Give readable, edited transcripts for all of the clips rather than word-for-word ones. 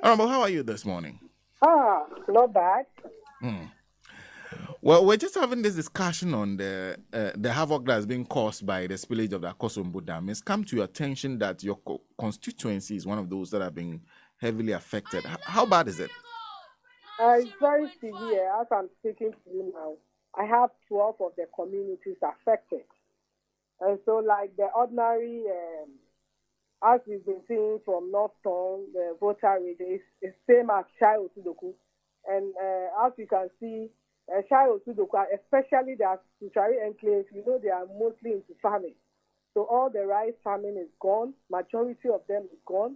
Honorable, how are you this morning? Not bad. Well, we're just having this discussion on the havoc that has been caused by the spillage of the Akosombo Dam. It's come to your attention that your constituency is one of those that have been heavily affected. How bad is it? It's very severe. As I'm speaking to you now, I have 12 of the communities affected. And so, like the ordinary, as we've been seeing from Northtown, the voter rate is same as Shai Osudoku. And as you can see, Shai Osudoku, especially the Asuchari enclave, they are mostly into farming. So all the rice farming is gone. Majority of them is gone.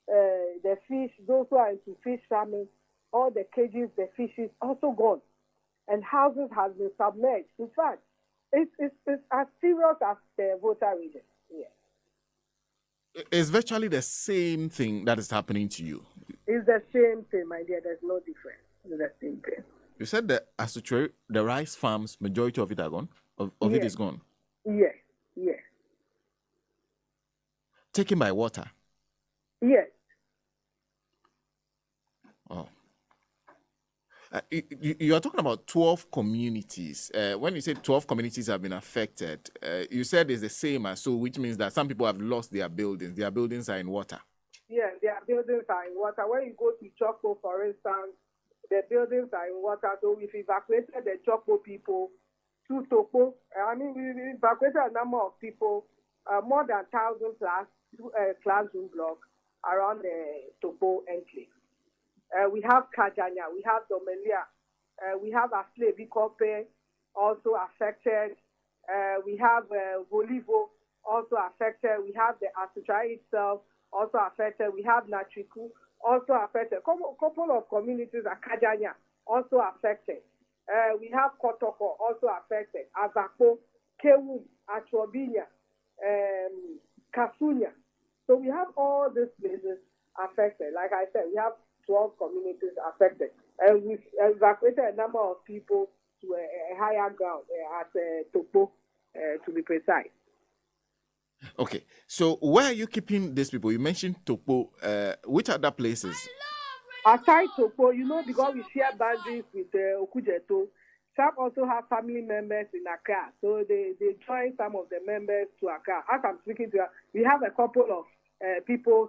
The fish, those who are into fish farming, all the cages, the fish is also gone. And houses have been submerged. In fact, it's as serious as the voter region. Yeah. It's virtually the same thing that is happening to you. It's the same thing, my dear. There's no difference. It's the same thing. You said that the rice farms, majority of it are gone? Of it is gone? Yes. Taken by water? Yes. Oh. You are talking about 12 communities. When you say 12 communities have been affected, you said it's the same as so, which means that some people have lost their buildings. Their buildings are in water. Yeah, their buildings are in water. When you go to Choko, for instance, the buildings are in water. So we've evacuated the Choko people to Topo. We evacuated a number of people, more than 1,000 classroom blocks around the Topo enclave. We have Kajanya, we have Domelia, we have Aslebi Kope also affected. We have Volivo also affected. We have the Asuchai itself also affected. We have Natriku also affected. Couple of communities are Kajanya also affected. We have Kotoko also affected. Azako, Kewu, Achobinya, Kasunya. So we have all these places affected. Like I said, we have 12 communities affected. And we've evacuated a number of people to a higher ground at Topo, to be precise. Okay, so where are you keeping these people? You mentioned Topo. Which other places? Aside Topo, because we share boundaries with Okujeto, some also have family members in Accra. So they join some of the members to Accra. As I'm speaking to you, we have a couple of people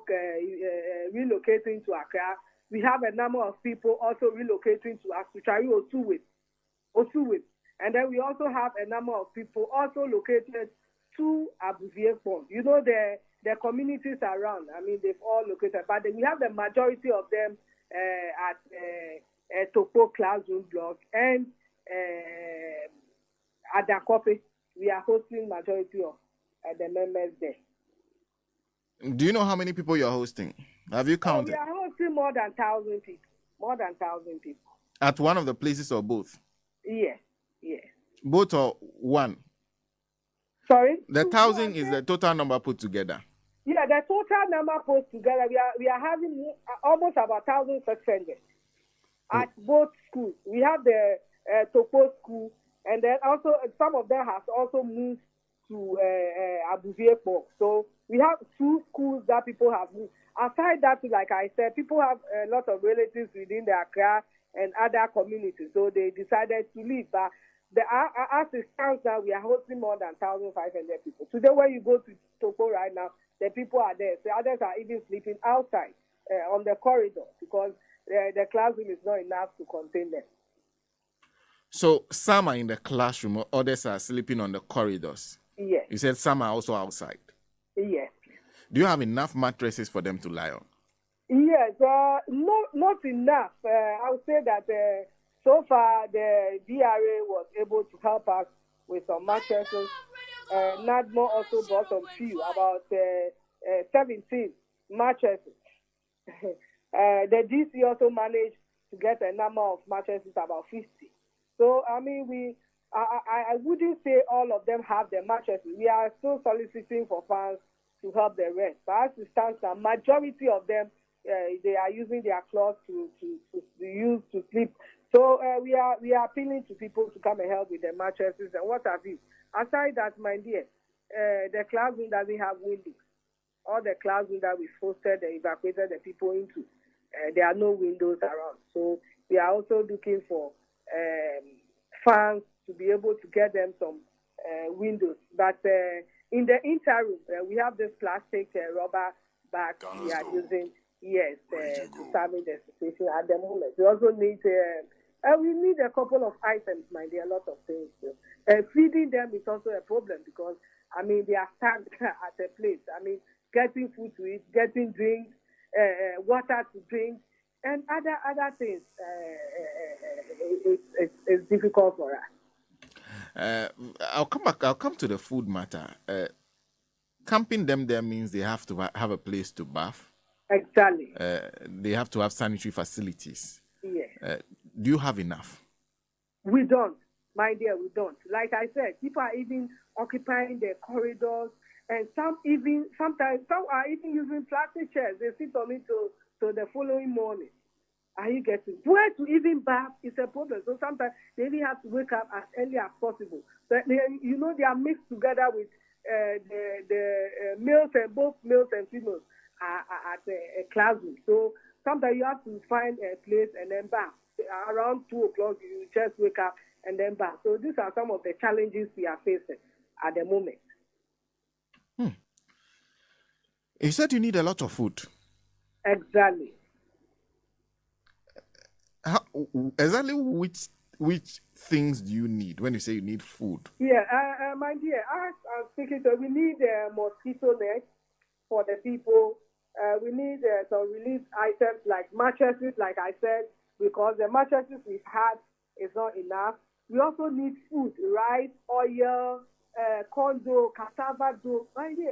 relocating to Accra. We have a number of people also relocating to Asuchari Osuwin. And then we also have a number of people also located to Abuvie Pond. The communities around, they've all located. But then we have the majority of them at Topo Classroom Block and at Dakope. We are hosting majority of the members there. Do you know how many people you're hosting? Have you counted? We are hosting more than 1,000 people. More than 1,000 people. At one of the places or both? Yes. Both or one? Sorry? The 1,000 is the total number put together. Yeah, the total number put together, we are having almost about 1,600 at both schools. We have the Topo school, and then also some of them have also moved to Abuvie Pond. So we have 2 schools that people have moved. Aside that, like I said, people have a lot of relatives within the Accra and other communities, so they decided to leave. But as it stands now, we are hosting more than 1,500 people. Today, when you go to Topo right now, the people are there. The others are even sleeping outside on the corridor because the classroom is not enough to contain them. So some are in the classroom, others are sleeping on the corridors. Yes. You said some are also outside. Yes. Do you have enough mattresses for them to lie on? Yes, not enough. I would say that so far the DRA was able to help us with some mattresses. NADMO also bought some few, about 17 mattresses. The DC also managed to get a number of mattresses, about 50. So, I wouldn't say all of them have the mattresses. We are still soliciting for funds to help the rest. But as it stands now, majority of them, they are using their clothes to use to sleep. So we are appealing to people to come and help with the mattresses and what have you. Aside that, my dear, the classroom doesn't have windows. All the classroom that we hosted and evacuated the people into, there are no windows around. So we are also looking for fans to be able to get them some windows. But in the interim, we have this plastic rubber bag we are using, yes, to serving the situation at the moment. We also need we need a couple of items, my dear, a lot of things. Feeding them is also a problem because, I mean, they are stuck at a place. I mean, getting food to eat, getting drinks, water to drink, and other things. It's difficult for us. I'll come back. I'll come to the food matter. Camping them there means they have to have a place to bath. Exactly. They have to have sanitary facilities. Yes. Do you have enough? We don't, my dear, we don't. Like I said, people are even occupying the corridors, and sometimes some are even using plastic chairs. They sit on it till the following morning. Are you getting? Where to even bath is a problem. So sometimes they even have to wake up as early as possible. But they are mixed together with the males, and both males and females are at a classroom. So sometimes you have to find a place and then bath. Around 2 o'clock, you just wake up and then bath. So these are some of the challenges we are facing at the moment. You said you need a lot of food. Exactly. Exactly which things do you need when you say you need food? Yeah, my dear, as I'm speaking to, we need mosquito nets for the people. We need some relief items like mattresses, like I said, because the mattresses we've had is not enough. We also need food, rice, oil, corn dough, cassava dough. Any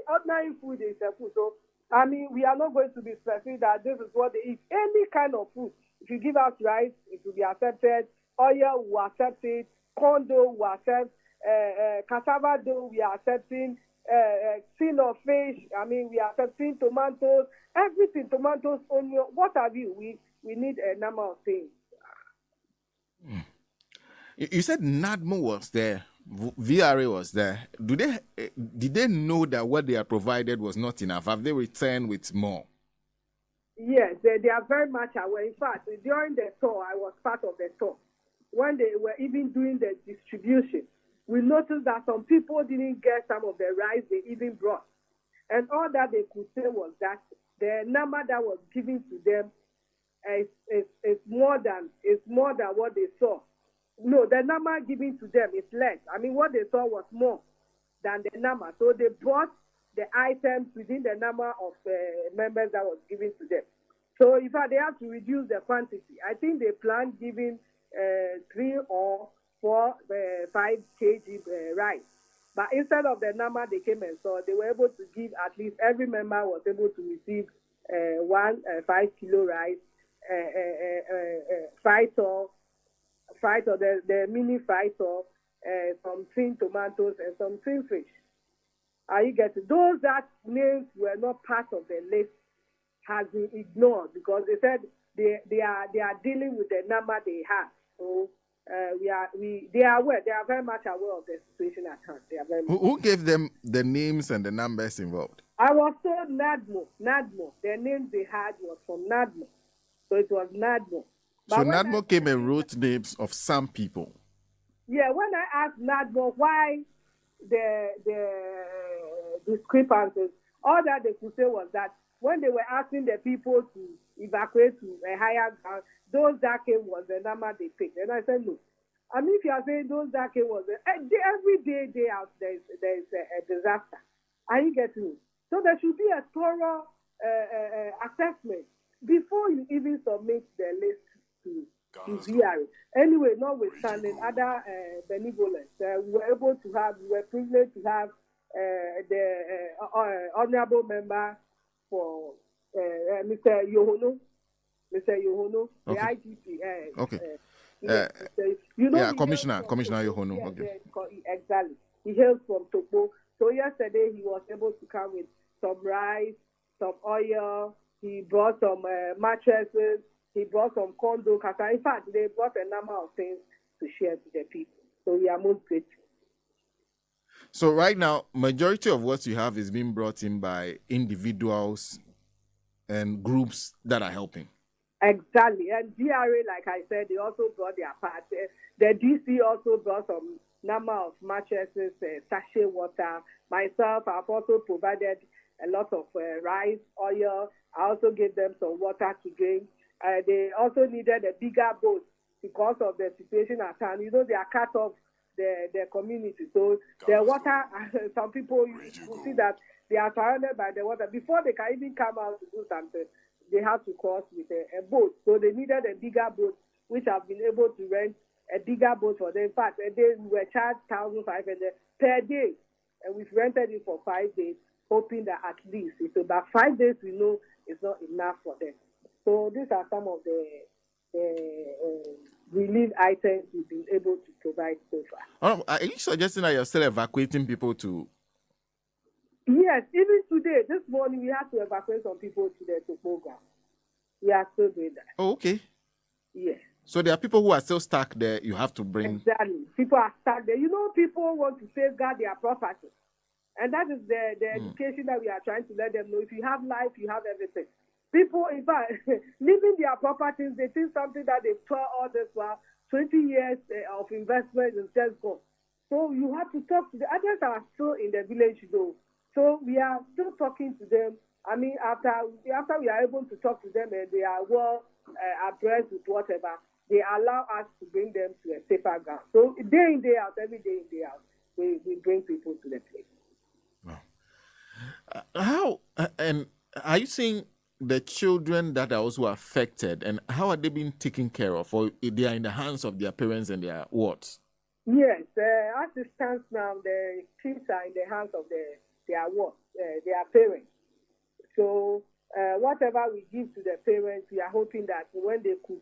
ordinary food is a food. So, I mean, we are not going to be specific that this is what they eat. Any kind of food. If you give us rice, it will be accepted. Oil, we accept it. Corn dough, we accept. Cassava dough, we are accepting. Tin of fish, I mean, we are accepting tomatoes. Everything, tomatoes, onion, what have you. We need a number of things. You said NADMO was there, VRA was there. Did they know that what they are provided was not enough? Have they returned with more? Yes, they are very much aware. In fact, during the tour, I was part of the tour. When they were even doing the distribution, we noticed that some people didn't get some of the rice they even brought. And all that they could say was that the number that was given to them is more than what they saw. No, the number given to them is less. I mean, what they saw was more than the number. So they brought the items within the number of members that was given to them. So in fact, they have to reduce the quantity. I think they planned giving 3 or 4, 5 kg rice. But instead of the number they came and saw, they were able to give at least every member was able to receive 5 kilo rice, the mini frito, some tin tomatoes, and some tin fish. You get it? Those that names were not part of the list has been ignored because they said they are dealing with the number they have. So they are aware. They are very much aware of the situation at hand. They are very much. Who gave them the names and the numbers involved? I was told NADMO. The names they had was from NADMO. So it was NADMO. So NADMO came and wrote names of some people. Yeah, when I asked NADMO why the discrepancies, all that they could say was that when they were asking the people to evacuate to a higher ground, those that came was the number they picked. And I said, no. I mean, if you are saying those that came was every day out, there is a disaster. Are you getting it? So there should be a thorough assessment before you even submit the list to VRA. Anyway, notwithstanding other benevolence, we were privileged to have the honorable member for Mr. Yohono, okay. The IGP. Okay. Commissioner Yohono. Yeah, okay. Exactly. He hails from Topo. So yesterday he was able to come with some rice, some oil. He brought some mattresses. He brought some corn dough. In fact, they brought a number of things to share to the people. So we are most grateful. So right now, majority of what you have is being brought in by individuals and groups that are helping. Exactly. And DRA, like I said, they also brought their part. The DC also brought some number of mattresses, sachet water. Myself, I've also provided a lot of rice, oil. I also gave them some water to drink. They also needed a bigger boat because of the situation at hand. You know, they are cut off the community. So the water, some people you see that they are surrounded by the water. Before they can even come out to do something, they have to cross with a boat. So they needed a bigger boat, which I've been able to rent a bigger boat for them. In fact, we were charged 1,500 per day. And we've rented it for 5 days, hoping that at least it's about 5 days we know it's not enough for them. So these are some of the relief items we've been able to provide so far. Are you suggesting that you're still evacuating people to? Yes, even today, this morning, we had to evacuate some people to the program. We are still doing that. Oh, okay. Yes. So there are people who are still stuck there. You have to bring. Exactly. People are stuck there. You know, people want to safeguard their property. And that is the education that we are trying to let them know. If you have life, you have everything. People, in fact, leaving their properties, they think something that they've taught all this while, 20 years of investment is just gone. So you have to talk to the others are still in the village though. So we are still talking to them. I mean, after we are able to talk to them and they are well abreast with whatever, they allow us to bring them to a safer ground. So day in, day out, every day in, day out, we bring people to the place. Wow. How and are you seeing the children that are also affected, and how are they being taken care of, or they are in the hands of their parents and their wards? Yes, as it stands now, the kids are in the hands of their parents. So whatever we give to the parents, we are hoping that when they cook,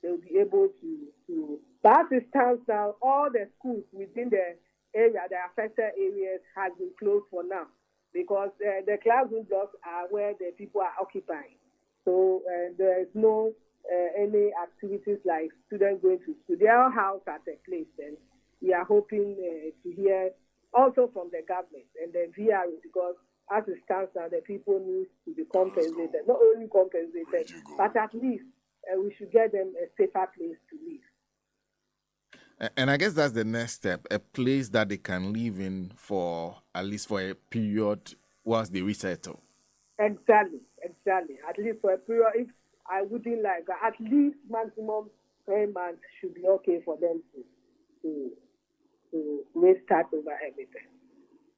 they'll be able to. But as it stands now, all the schools within the area, the affected areas, has been closed for now because the classroom blocks are where the people are occupying. So there is no any activities like students going to school. They are housed at a place, and we are hoping to hear also from the government and the VRO, because as it stands now, the people need to be compensated. Not only compensated, but at least we should get them a safer place to live. And I guess that's the next step, a place that they can live in for at least for a period whilst they resettle. Exactly. At least for a period. If I wouldn't like at least maximum 3 months should be okay for them to restart over everything.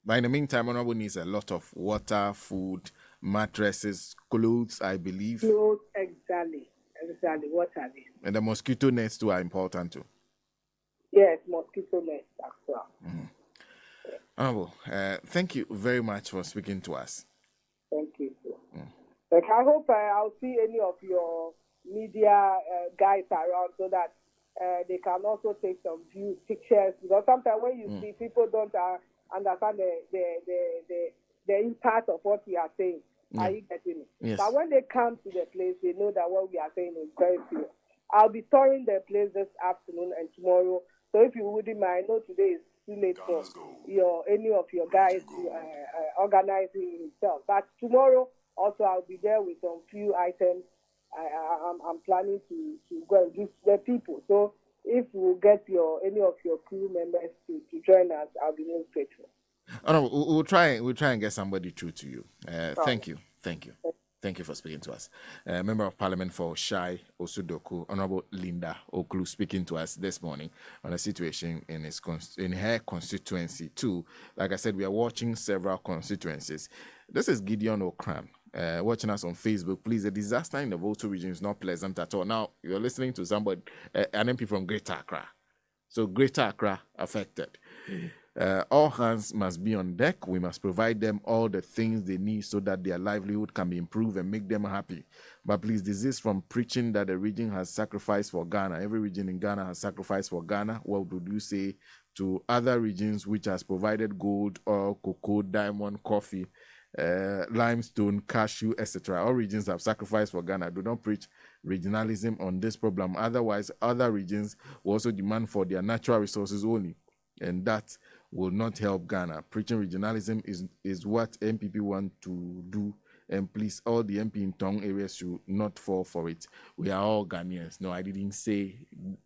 But in the meantime, Honorable needs a lot of water, food, mattresses, clothes, I believe. Clothes, exactly. What are they? And the mosquito nets too are important too. Yes, mosquito nets as well. Mm-hmm. Honorable, thank you very much for speaking to us. Thank you. Like, I hope I'll see any of your media guys around so that they can also take some views, pictures. Because sometimes when you see, people don't understand the impact of what we are saying. Are you getting it? Yes. But when they come to the place, they know that what we are saying is very serious. I'll be touring the place this afternoon and tomorrow. So if you wouldn't mind, I know today is too late for any of your guys to organizing himself. But tomorrow also I'll be there with some few items. I'm planning to go and give to the people. So if we get any of your crew members to join us, I'll be most grateful. Oh no, we'll try and get somebody through to you. Thank you for speaking to us. Member of Parliament for Shai Osudoku, Honorable Linda OCLOO, speaking to us this morning on the situation in her constituency too. Like I said, we are watching several constituencies. This is Gideon Okran. Watching us on Facebook. Please, the disaster in the Volta region is not pleasant at all. Now, you're listening to somebody, an MP from Greater Accra. So, Greater Accra affected. All hands must be on deck. We must provide them all the things they need so that their livelihood can be improved and make them happy. But please desist from preaching that the region has sacrificed for Ghana. Every region in Ghana has sacrificed for Ghana. What would you say to other regions which has provided gold, oil, cocoa, diamond, coffee, limestone, cashew, etc.? All regions have sacrificed for Ghana. Do not preach regionalism on this problem. Otherwise, other regions will also demand for their natural resources only, and that will not help Ghana. Preaching regionalism is what MPP want to do and please, all the MP in Tong areas should not fall for it. We are all Ghanaians. No, I didn't say,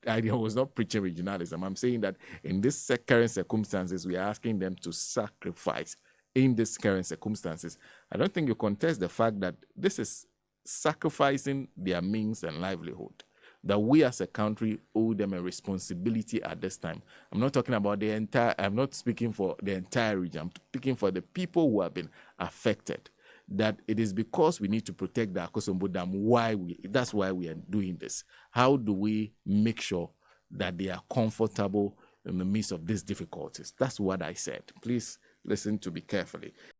I was not preaching regionalism. I'm saying that in this current circumstances, we are asking them to sacrifice in these current circumstances. I don't think you contest the fact that this is sacrificing their means and livelihood, that we as a country owe them a responsibility at this time. I'm not talking about the entire, I'm not speaking for the entire region, I'm speaking for the people who have been affected, that it is because we need to protect the Akosombo Dam, that's why we are doing this. How do we make sure that they are comfortable in the midst of these difficulties? That's what I said. Please listen to me carefully.